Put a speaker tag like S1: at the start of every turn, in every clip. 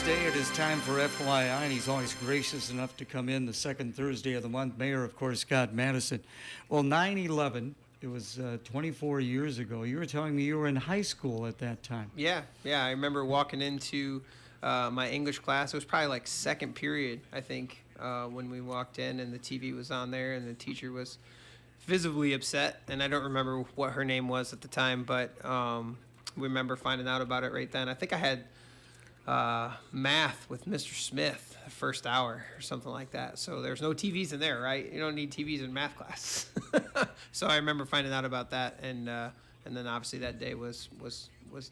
S1: Thursday. It is time for FYI, and he's always gracious enough to come in the second Thursday of the month. Mayor, of course, Scott Maddasion. Well, 9/11, it was 24 years ago. You were telling me you were in high school at that time.
S2: Yeah. I remember walking into my English class. It was probably like second period, I think, when we walked in, and the TV was on there, and the teacher was visibly upset. And I don't remember what her name was at the time, but we remember finding out about it right then. I think I had math with Mr. Smith the first hour or something like that. So there's no TVs in there, right? You don't need TVs in math class. So I remember finding out about that, and then obviously that day was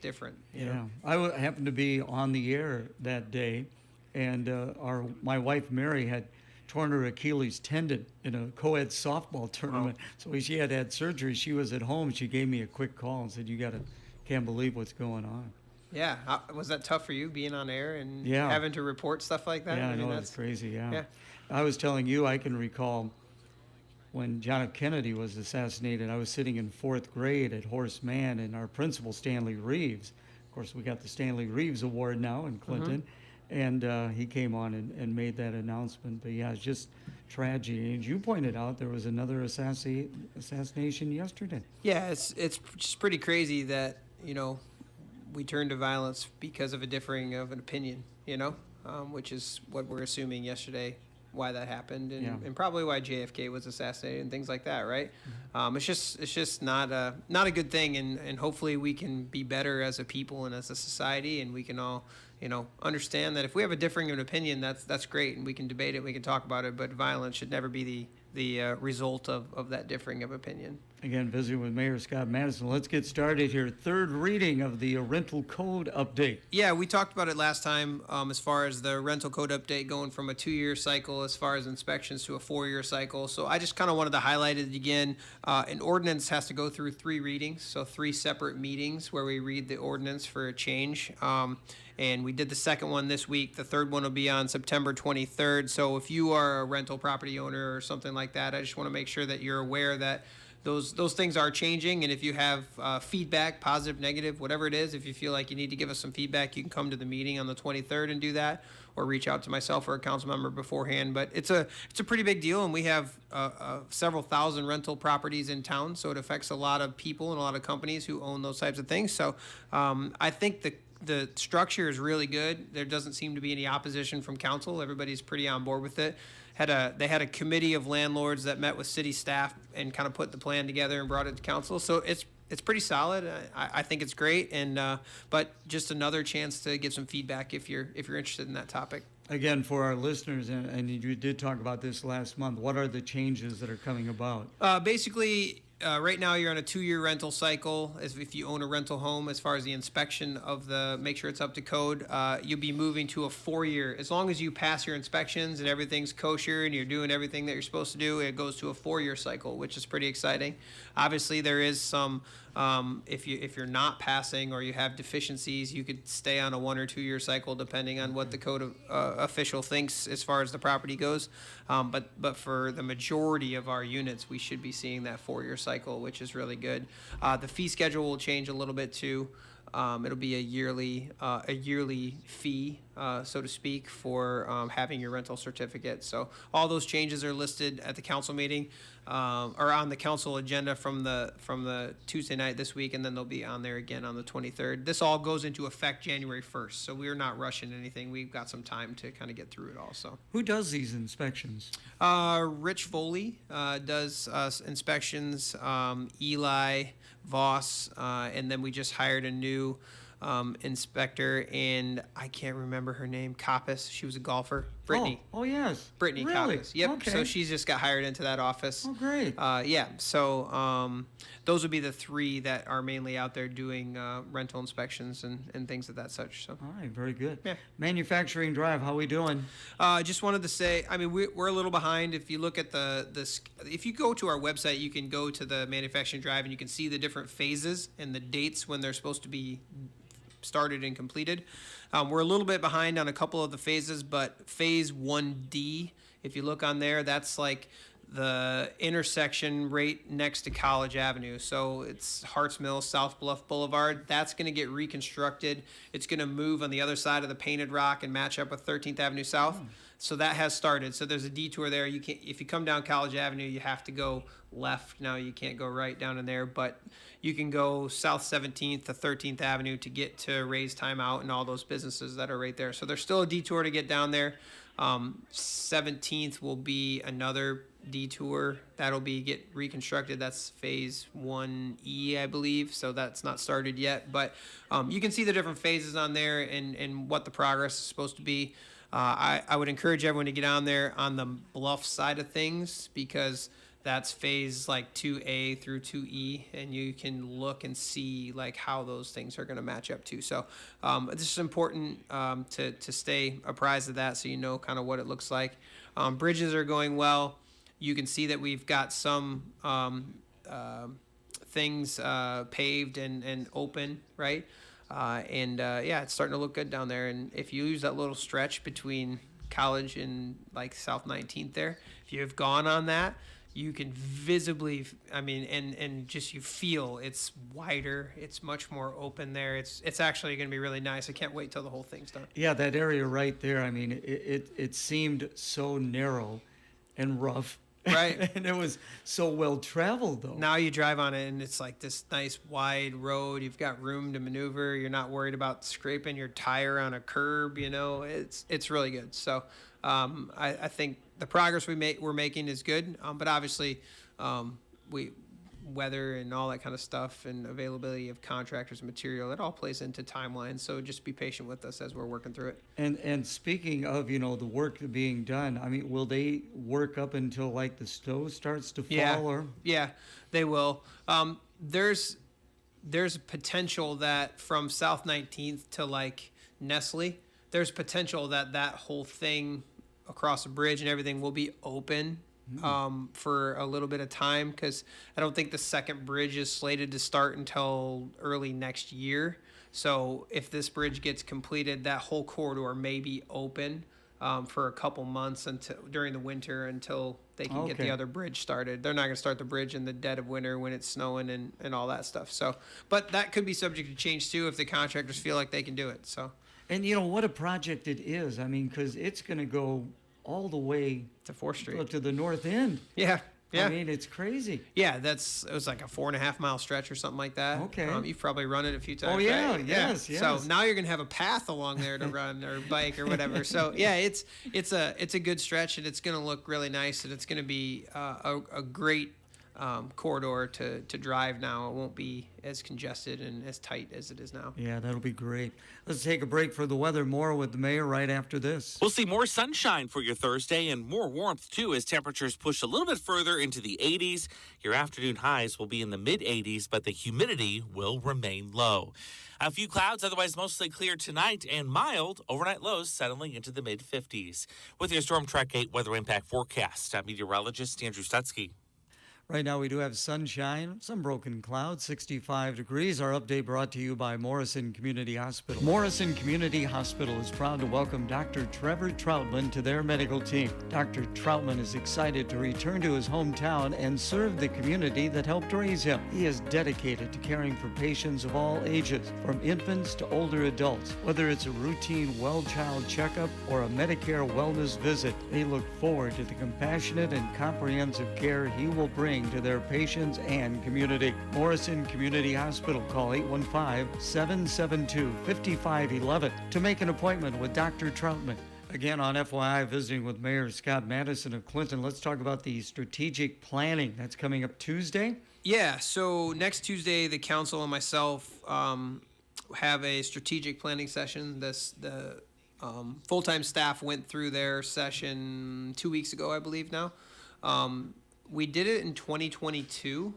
S2: different. You know?
S1: I happened to be on the air that day, and my wife Mary had torn her Achilles tendon in a co-ed softball tournament. So she had surgery. She was at home. She gave me a quick call and said, can't believe what's going on.
S2: Yeah. Was that tough for you, being on air and
S1: Yeah.
S2: having to report stuff like that?
S1: Yeah,
S2: I mean,
S1: that's crazy,
S2: yeah.
S1: I was telling you, I can recall when John F. Kennedy was assassinated, I was sitting in fourth grade at Horace Mann, and our principal, Stanley Reeves, of course, we got the Stanley Reeves Award now in Clinton, and he came on and made that announcement. But yeah, it's just tragedy. And as you pointed out, there was another assassination yesterday.
S2: Yeah, it's just pretty crazy that, we turn to violence because of a differing of an opinion, which is what we're assuming yesterday, why that happened, and probably why JFK was assassinated and things like that, right? It's just not a good thing, and hopefully we can be better as a people and as a society, and we can all understand that if we have a differing of an opinion, that's great, and we can debate it, we can talk about it, but violence should never be the result of that differing of opinion.
S1: Again, visiting with Mayor Scott Maddasion. Let's get started here. Third reading of the rental code update.
S2: Yeah, we talked about it last time as far as the rental code update going from a 2-year cycle as far as inspections to a 4-year cycle. So I just kind of wanted to highlight it again. An ordinance has to go through 3 readings, so 3 separate meetings where we read the ordinance for a change. And we did the second one this week. The third one will be on September 23rd. So if you are a rental property owner or something like that, I just want to make sure that you're aware that those things are changing. And if you have feedback, positive, negative, whatever it is, if you feel like you need to give us some feedback, you can come to the meeting on the 23rd and do that, or reach out to myself or a council member beforehand. But it's a pretty big deal, and we have several thousand rental properties in town, so it affects a lot of people and a lot of companies who own those types of things. So I think the structure is really good. There doesn't seem to be any opposition from council. Everybody's pretty on board with it. They had a committee of landlords that met with city staff and kind of put the plan together and brought it to council. So it's pretty solid. I think it's great, and but just another chance to get some feedback if you're interested in that topic.
S1: Again, for our listeners, and you did talk about this last month, what are the changes that are coming about?
S2: Basically, right now you're on a 2-year rental cycle. As if you own a rental home, as far as the inspection of make sure it's up to code, you'll be moving to a 4-year. As long as you pass your inspections and everything's kosher and you're doing everything that you're supposed to do, it goes to a 4-year cycle, which is pretty exciting. Obviously, there is some. If you're not passing or you have deficiencies, you could stay on a 1 or 2-year cycle depending on what the code official thinks as far as the property goes. But for the majority of our units, we should be seeing that 4-year cycle, which is really good. The fee schedule will change a little bit too. It'll be a yearly fee, so to speak, for having your rental certificate. So all those changes are listed at the council meeting, or on the council agenda from the Tuesday night this week, and then they'll be on there again on the 23rd. This all goes into effect January 1st, so we're not rushing anything. We've got some time to kind of get through it all. So
S1: who does these inspections?
S2: Rich Foley does inspections. Eli Voss, and then we just hired a new inspector, and I can't remember her name. Coppice. She was a golfer. Brittany.
S1: Oh yes.
S2: Brittany
S1: really?
S2: Coppice. Yep.
S1: Okay.
S2: So she's just got hired into that office.
S1: Oh, great.
S2: Yeah. So those would be the 3 that are mainly out there doing rental inspections and things of that such. So.
S1: All right. Very good.
S2: Yeah.
S1: Manufacturing Drive. How we doing?
S2: Just wanted to say, I mean, we're a little behind. If you look at if you go to our website, you can go to the Manufacturing Drive and you can see the different phases and the dates when they're supposed to be started and completed. We're a little bit behind on a couple of the phases, but phase 1D, if you look on there, that's like the intersection right next to College Avenue. So it's Harts Mill, South Bluff Boulevard. That's going to get reconstructed. It's going to move on the other side of the Painted Rock and match up with 13th Avenue South. So that has started. So there's a detour there. You can't, if you come down College Avenue, you have to go left. Now you can't go right down in there, but you can go South 17th to 13th Avenue to get to Ray's Timeout and all those businesses that are right there. So there's still a detour to get down there. 17th will be another detour that'll be get reconstructed. That's phase 1E, I believe. So that's not started yet, but you can see the different phases on there and what the progress is supposed to be. I would encourage everyone to get on there on the Bluff side of things, because that's phase like 2A through 2E, and you can look and see like how those things are going to match up to. So this is important to stay apprised of that, so you know kind of what it looks like. Bridges are going well. You can see that we've got some things paved and open, right? Yeah, it's starting to look good down there. And if you use that little stretch between College and like South 19th there, if you have gone on that, you can visibly, and just you feel it's wider, it's much more open there. It's actually going to be really nice. I can't wait till the whole thing's done.
S1: Yeah, that area right there, I mean, it seemed so narrow and rough.
S2: Right.
S1: And it was so well traveled, though.
S2: Now you drive on it and it's like this nice wide road. You've got room to maneuver. You're not worried about scraping your tire on a curb. It's really good. So I think the progress we're making is good. But obviously weather and all that kind of stuff and availability of contractors and material, it all plays into timelines. So just be patient with us as we're working through it.
S1: And speaking of, the work being done, I mean, will they work up until like the snow starts to fall?
S2: Yeah, they will. There's a potential that from South 19th to like Nestle, there's potential that whole thing across the bridge and everything will be open for a little bit of time, because I don't think the second bridge is slated to start until early next year. So if this bridge gets completed, that whole corridor may be open for a couple months during the winter until they can get the other bridge started. They're not going to start the bridge in the dead of winter when it's snowing and all that stuff. So, but that could be subject to change too if the contractors feel like they can do it. So. And
S1: what a project it is. I mean, because it's going to go all the way
S2: to 4th Street
S1: to the north end.
S2: Yeah. I
S1: mean, it's crazy.
S2: Yeah, it was like a 4.5 mile stretch or something like that.
S1: Okay.
S2: You've probably run it a few times.
S1: Oh yeah,
S2: right?
S1: yes.
S2: So now you're gonna have a path along there to run or bike or whatever. So yeah, it's a good stretch, and it's gonna look really nice, and it's gonna be a great corridor to drive now. It won't be as congested and as tight as it is now.
S1: Yeah, that'll be great. Let's take a break for the weather. More with the mayor right after this.
S3: We'll see more sunshine for your Thursday and more warmth, too, as temperatures push a little bit further into the 80s. Your afternoon highs will be in the mid-80s, but the humidity will remain low. A few clouds, otherwise mostly clear tonight, and mild overnight lows settling into the mid-50s. With your Storm Track 8 weather impact forecast, I'm meteorologist Andrew Stutzky.
S1: Right now we do have sunshine, some broken clouds, 65 degrees. Our update brought to you by Morrison Community Hospital. Morrison Community Hospital is proud to welcome Dr. Trevor Troutman to their medical team. Dr. Troutman is excited to return to his hometown and serve the community that helped raise him. He is dedicated to caring for patients of all ages, from infants to older adults. Whether it's a routine well-child checkup or a Medicare wellness visit, they look forward to the compassionate and comprehensive care he will bring to their patients and community. Morrison Community Hospital. Call 815-772-5511 to make an appointment with Dr. Troutman. Again, on FYI, visiting with Mayor Scott Maddasion of Clinton. Let's talk about the strategic planning that's coming up Tuesday.
S2: Yeah, so next Tuesday, the council and myself have a strategic planning session. The full-time staff went through their session 2 weeks ago, I believe now. We did it in 2022.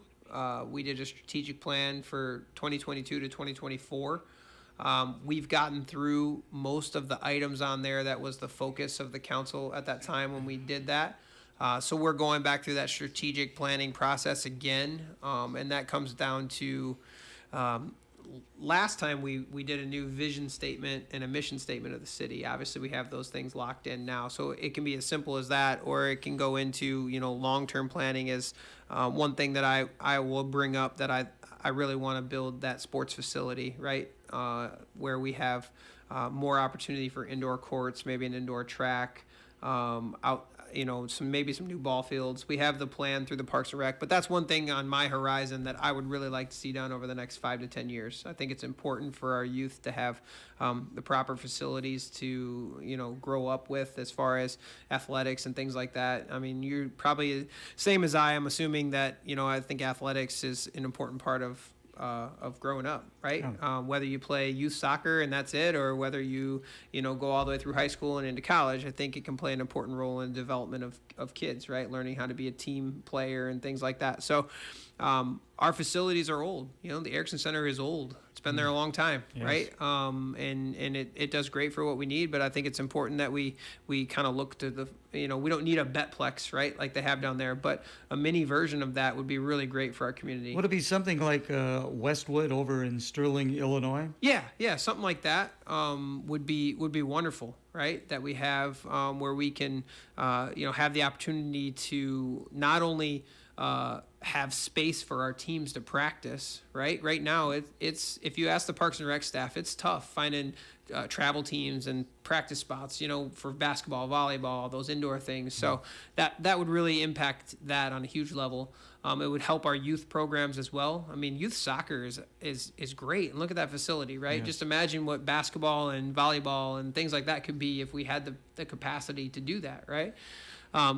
S2: We did a strategic plan for 2022 to 2024. We've gotten through most of the items on there. That was the focus of the council at that time when we did that. So we're going back through that strategic planning process again. And that comes down to last time we did a new vision statement and a mission statement of the city. Obviously, we have those things locked in now, so it can be as simple as that, or it can go into long-term planning. As one thing that I will bring up, that I really want to build that sports facility, right, where we have more opportunity for indoor courts, maybe an indoor track, out, some new ball fields. We have the plan through the Parks and Rec, but that's one thing on my horizon that I would really like to see done over the next 5 to 10 years. I think it's important for our youth to have the proper facilities to grow up with, as far as athletics and things like that. I mean, you're probably same as I am, assuming that I think athletics is an important part of growing up, right? Whether you play youth soccer and that's it, or whether you go all the way through high school and into college, I think it can play an important role in the development of kids, right? Learning how to be a team player and things like that. So our facilities are old. The Erickson Center is old. It's been there a long time,
S1: Yes.
S2: right? And it does great for what we need, but I think it's important that we kind of look to the, we don't need a Betplex, right, like they have down there, but a mini version of that would be really great for our community.
S1: Would it be something like Westwood over in Sterling, Illinois?
S2: Yeah, something like that would be wonderful, right? That we have where we can have the opportunity to not only have space for our teams to practice, right? Right now, it's if you ask the Parks and Rec staff, it's tough finding travel teams and practice spots, for basketball, volleyball, those indoor things. So that would really impact that on a huge level. It would help our youth programs as well. I mean, youth soccer is great. And look at that facility, right?
S1: Yes.
S2: Just imagine what basketball and volleyball and things like that could be if we had the capacity to do that, right?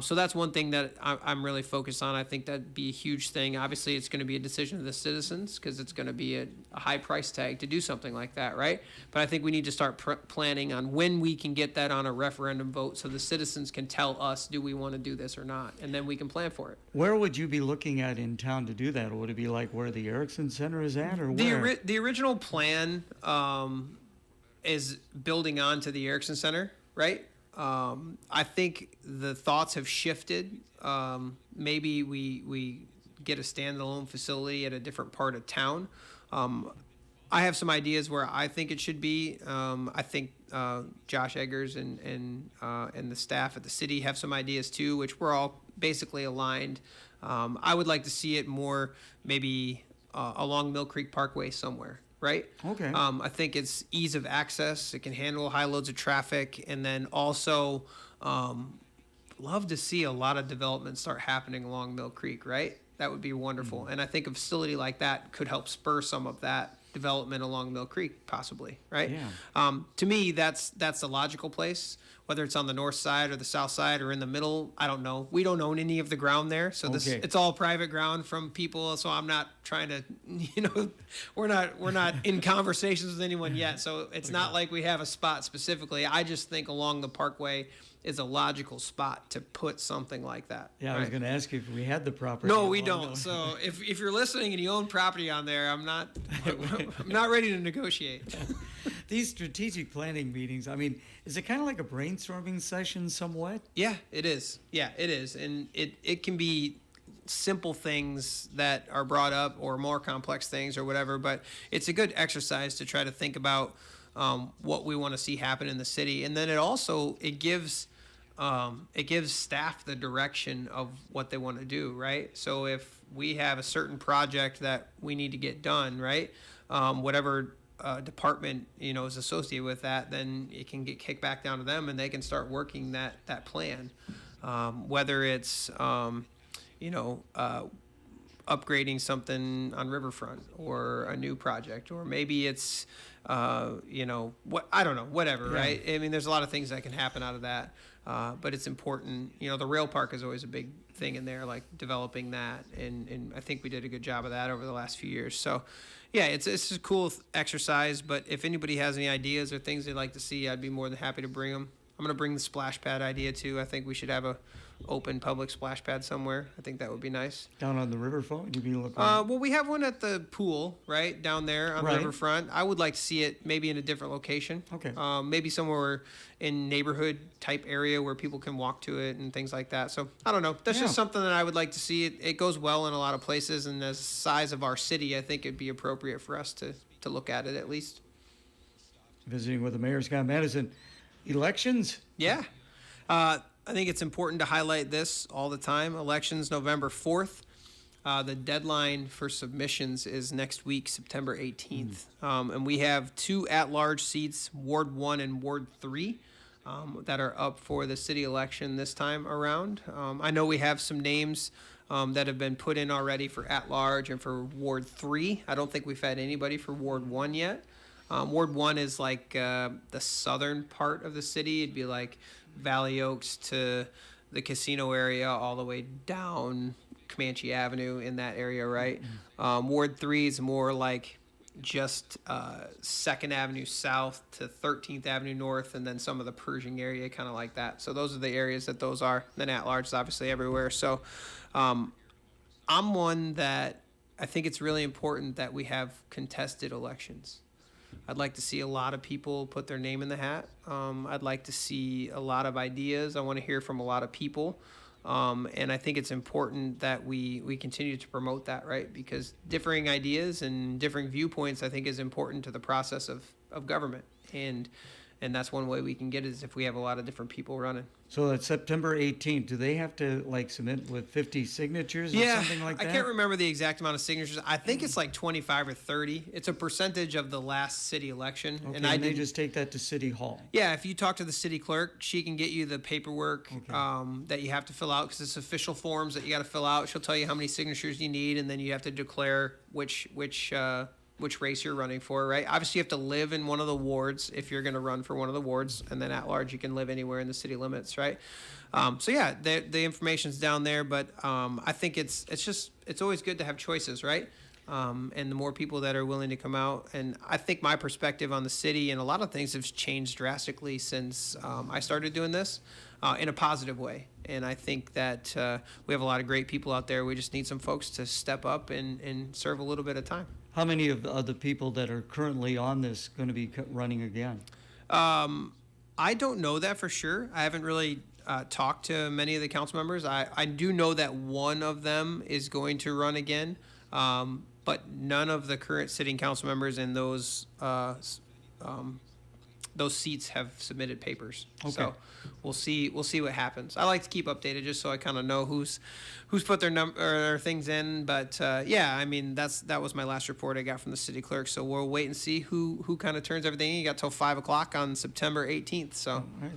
S2: So that's one thing that I'm really focused on. I think that'd be a huge thing. Obviously, it's going to be a decision of the citizens, because it's going to be a high price tag to do something like that, right? But I think we need to start planning on when we can get that on a referendum vote, so the citizens can tell us, do we want to do this or not? And then we can plan for it.
S1: Where would you be looking at in town to do that? Would it be like where the Erickson Center is at, or where?
S2: The original plan is building on to the Erickson Center, right? I think the thoughts have shifted. Maybe we get a standalone facility at a different part of town. I have some ideas where I think it should be. I think Josh Eggers and the staff at the city have some ideas too, which we're all basically aligned. I would like to see it more maybe along Mill Creek Parkway somewhere. Right?
S1: Okay.
S2: I think it's ease of access. It can handle high loads of traffic. And then also love to see a lot of development start happening along Mill Creek, right? That would be wonderful. And I think a facility like that could help spur some of that development along Mill Creek, possibly, right?
S1: Yeah.
S2: To me, that's the logical place. Whether it's on the north side or the south side or in the middle, I don't know. We don't own any of the ground there, so
S1: Okay.
S2: it's all private ground from people. So I'm not trying to, we're not in conversations with anyone yet. So it's not like we have a spot specifically. I just think along the Parkway is a logical spot to put something like that.
S1: Yeah, I was going to ask you if we had the property.
S2: No, we
S1: along
S2: don't.
S1: the-
S2: So if you're listening and you own property on there, I'm not ready to negotiate.
S1: These strategic planning meetings, I mean, is it kind of like a brainstorming session somewhat?
S2: Yeah, it is. Yeah, it is. And it can be simple things that are brought up or more complex things or whatever, but it's a good exercise to try to think about what we want to see happen in the city. And then it gives staff the direction of what they want to do, right? So if we have a certain project that we need to get done, right, whatever department is associated with that, then it can get kicked back down to them, and they can start working that plan. Whether it's upgrading something on Riverfront or a new project, or maybe it's what, I don't know, whatever,
S1: Yeah.
S2: right? I mean, there's a lot of things that can happen out of that, but it's important. The rail park is always a big thing in there, like developing that, and I think we did a good job of that over the last few years. So yeah, it's a cool exercise, but if anybody has any ideas or things they'd like to see, I'd be more than happy to bring them. I'm going to bring the splash pad idea too. I think we should have open public splash pad somewhere. I think that would be nice.
S1: Down on the riverfront, you'd be looking.
S2: Well, we have one at the pool, right, down there on the
S1: Right.
S2: riverfront. I would like to see it maybe in a different location.
S1: Okay.
S2: Maybe somewhere in neighborhood type area where people can walk to it and things like that. So I don't know. That's
S1: Yeah.
S2: just something that I would like to see. It goes well in a lot of places, and as the size of our city, I think it'd be appropriate for us to look at it at least.
S1: Visiting with the Mayor Scott Maddasion. Elections?
S2: Yeah. I think it's important to highlight this all the time. Elections November 4th. The deadline for submissions is next week, September 18th. And we have 2 at-large seats, Ward 1 and Ward 3, that are up for the city election this time around. I know we have some names that have been put in already for at-large and for Ward 3. I don't think we've had anybody for Ward 1 yet. Ward 1 is like the southern part of the city. It'd be like Valley Oaks to the casino area all the way down Comanche Avenue in that area, right? Ward 3 is more like just 2nd Avenue South to 13th Avenue North, and then some of the Pershing area, kind of like that. So those are the areas that those are. Then at-large is obviously everywhere. So I'm one that I think it's really important that we have contested elections. I'd like to see a lot of people put their name in the hat. I'd like to see a lot of ideas. I want to hear from a lot of people. And I think it's important that we continue to promote that, right? Because differing ideas and differing viewpoints, I think, is important to the process of government. And that's one way we can get it is if we have a lot of different people running.
S1: So that's September 18th. Do they have to like submit with 50 signatures or something like that?
S2: I can't remember the exact amount of signatures. I think it's like 25 or 30. It's a percentage of the last city election.
S1: Okay,
S2: and
S1: they just take that to City Hall.
S2: Yeah, if you talk to the city clerk, she can get you the paperwork that you have to fill out because it's official forms that you got to fill out. She'll tell you how many signatures you need, and then you have to declare which race you're running for, right? Obviously, you have to live in one of the wards if you're going to run for one of the wards, and then at large, you can live anywhere in the city limits, right? So yeah, the information's down there, but I think it's always good to have choices, right? And the more people that are willing to come out, and I think my perspective on the city and a lot of things have changed drastically since I started doing this in a positive way. And I think that we have a lot of great people out there. We just need some folks to step up and serve a little bit of time.
S1: How many of the people that are currently on this going to be running again?
S2: I don't know that for sure. I haven't really talked to many of the council members. I do know that one of them is going to run again, but none of the current sitting council members in those seats have submitted papers.
S1: Okay.
S2: So we'll see what happens. I like to keep updated just so I kind of know who's put their things in. But yeah, I mean that was my last report I got from the city clerk. So we'll wait and see who kind of turns everything in. You got till 5 o'clock on September 18th. So.
S1: All right.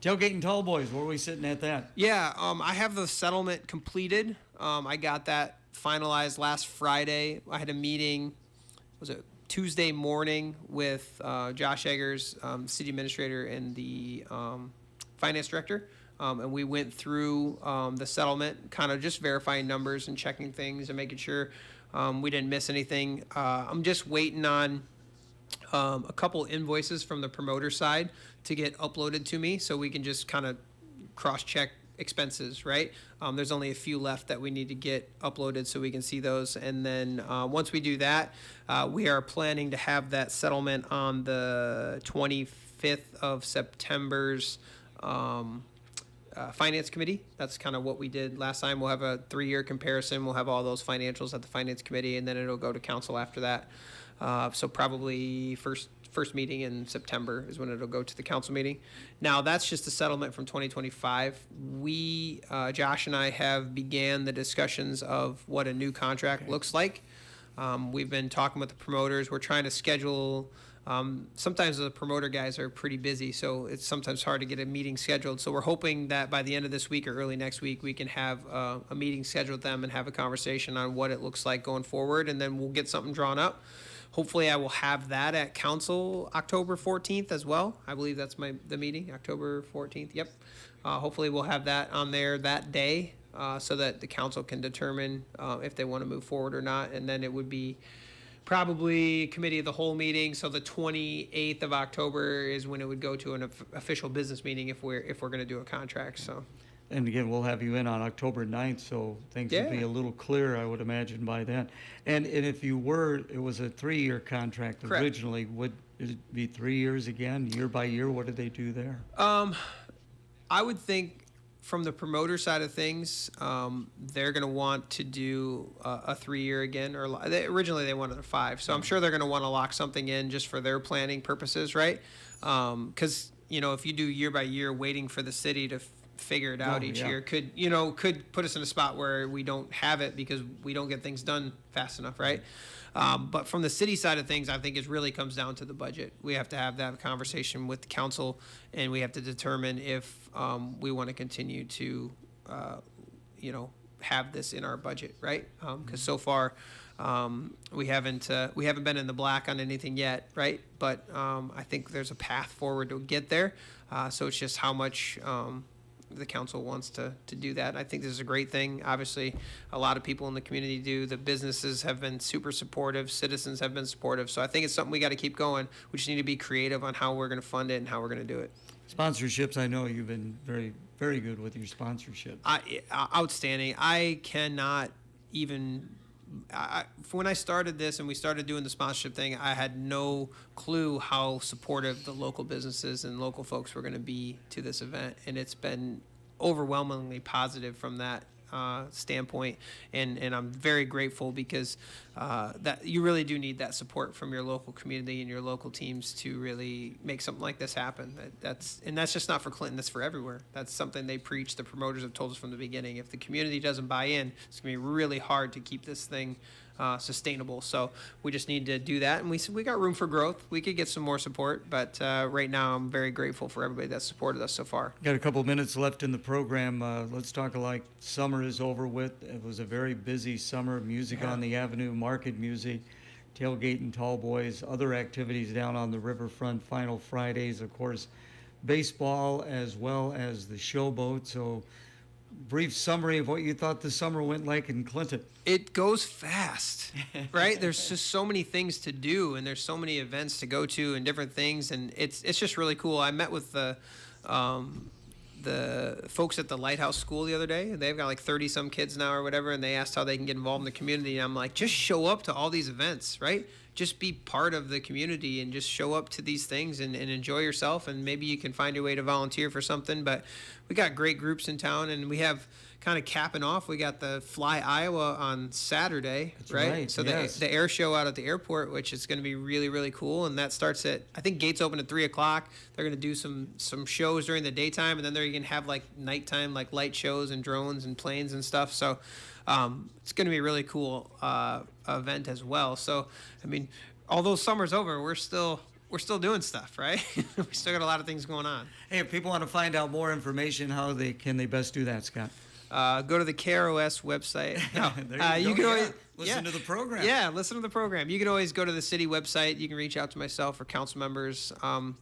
S1: Tailgate and Tall Boys, where are we sitting at that?
S2: Yeah, I have the settlement completed. I got that finalized last Friday. I had a meeting, was it Tuesday morning, with Josh Eggers, city administrator, and the finance director. And we went through the settlement, kind of just verifying numbers and checking things and making sure we didn't miss anything. I'm just waiting on a couple invoices from the promoter side to get uploaded to me so we can just kind of cross-check expenses, right? There's only a few left that we need to get uploaded so we can see those. And then once we do that, we are planning to have that settlement on the 25th of September's Finance Committee. That's kind of what we did last time. We'll have a 3-year comparison. We'll have all those financials at the Finance Committee, and then it'll go to council after that. So probably first meeting in September is when it'll go to the council meeting. Now, that's just a settlement from 2025. We, Josh and I, have began the discussions of what a new contract looks like. We've been talking with the promoters. We're trying to schedule. Sometimes the promoter guys are pretty busy, so it's sometimes hard to get a meeting scheduled. So we're hoping that by the end of this week or early next week, we can have a meeting scheduled with them and have a conversation on what it looks like going forward, and then we'll get something drawn up. Hopefully, I will have that at council October 14th as well. I believe that's the meeting, October 14th. Yep. Hopefully, we'll have that on there that day so that the council can determine if they want to move forward or not. And then it would be probably committee of the whole meeting. So the 28th of October is when it would go to an official business meeting if we're going to do a contract. So
S1: And again, we'll have you in on October 9th, so things will be
S2: Yeah.
S1: a little clearer, I would imagine, by then. And if you were, it was a 3-year contract
S2: Correct.
S1: originally. Would it be 3 years again, year by year? What did they do there?
S2: I would think from the promoter side of things, they're going to want to do a 3-year again, or originally they wanted a 5. So I'm sure they're going to want to lock something in just for their planning purposes, right? Because if you do year by year, waiting for the city to figure it out
S1: Oh,
S2: each
S1: yeah.
S2: year could put us in a spot where we don't have it because we don't get things done fast enough, right? But from the city side of things, I think it really comes down to the budget. We have to have that conversation with the council, and we have to determine if we want to continue to, have this in our budget, right? Because so far, we haven't been in the black on anything yet, right? But I think there's a path forward to get there. So it's just how much the council wants to do that. I think this is a great thing. Obviously, a lot of people in the community do. The businesses have been super supportive. Citizens have been supportive. So I think it's something we got to keep going. We just need to be creative on how we're going to fund it and how we're going to do it.
S1: Sponsorships, I know you've been very, very good with your sponsorships.
S2: Outstanding. I cannot even. When I started this and we started doing the sponsorship thing, I had no clue how supportive the local businesses and local folks were going to be to this event, and it's been overwhelmingly positive from that standpoint, and I'm very grateful because that you really do need that support from your local community and your local teams to really make something like this happen. That's just not for Clinton, that's for everywhere. That's something they preach. The promoters have told us from the beginning. If the community doesn't buy in, it's going to be really hard to keep this thing sustainable. So we just need to do that, and we got room for growth. We could get some more support, but right now I'm very grateful for everybody that's supported us so far.
S1: Got a couple minutes left in the program. Let's talk like summer is over with. It was a very busy summer. Music on the Avenue, market music, tailgate and tall boys, other activities down on the riverfront, final Fridays, of course, baseball as well as the showboat. So brief summary of what you thought the summer went like in Clinton.
S2: It goes fast, right? There's just so many things to do, and there's so many events to go to and different things, and it's just really cool. I met with the folks at the Lighthouse School the other day. They've got like 30-some kids now or whatever, and they asked how they can get involved in the community. And I'm like, just show up to all these events, right? Just be part of the community and just show up to these things and enjoy yourself, and maybe you can find your way to volunteer for something. But we got great groups in town, and we have kind of capping off. We got the Fly Iowa on Saturday,
S1: That's
S2: right?
S1: right,
S2: So
S1: yes.
S2: the air show out at the airport, which is going to be really, really cool. And that starts at, I think gates open at 3:00. They're going to do some shows during the daytime, and then they're going to have like nighttime, like light shows and drones and planes and stuff. So it's going to be a really cool event as well. So, I mean, although summer's over, we're still doing stuff, right? We still got a lot of things going on.
S1: Hey, if people want to find out more information, how can they best do that, Scott?
S2: Go to the KROS website. No,
S1: There you go,
S2: can
S1: yeah.
S2: always
S1: Listen to the program.
S2: Yeah, listen to the program. You can always go to the city website. You can reach out to myself or council members.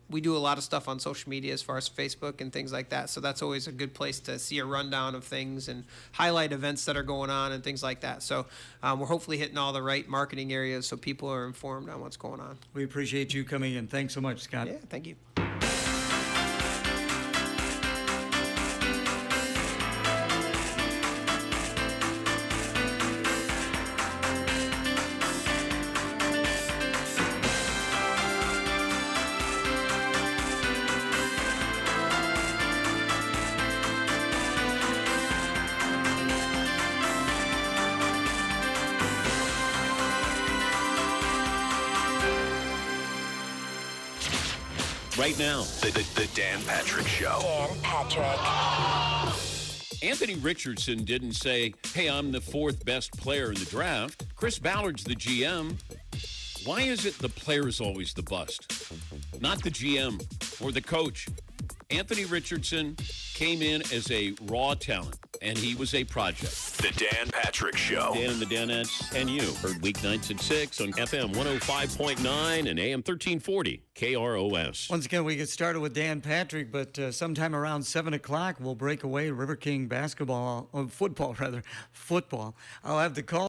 S2: We do a lot of stuff on social media as far as Facebook and things like that. So that's always a good place to see a rundown of things and highlight events that are going on and things like that. So we're hopefully hitting all the right marketing areas so people are informed on what's going on.
S1: We appreciate you coming in. Thanks so much, Scott.
S2: Yeah, thank you.
S4: Right now,
S5: The Dan Patrick Show.
S6: Dan Patrick.
S4: Anthony Richardson didn't say, hey, I'm the 4th best player in the draft. Chris Ballard's the GM. Why is it the player is always the bust? Not the GM or the coach. Anthony Richardson came in as a raw talent, and he was a project.
S5: The Dan Patrick Show.
S4: Dan and the Danettes and you. Heard weeknights at 6 on FM 105.9 and AM 1340 KROS.
S1: Once again, we get started with Dan Patrick, but sometime around 7 o'clock, we'll break away River King football. I'll have the call.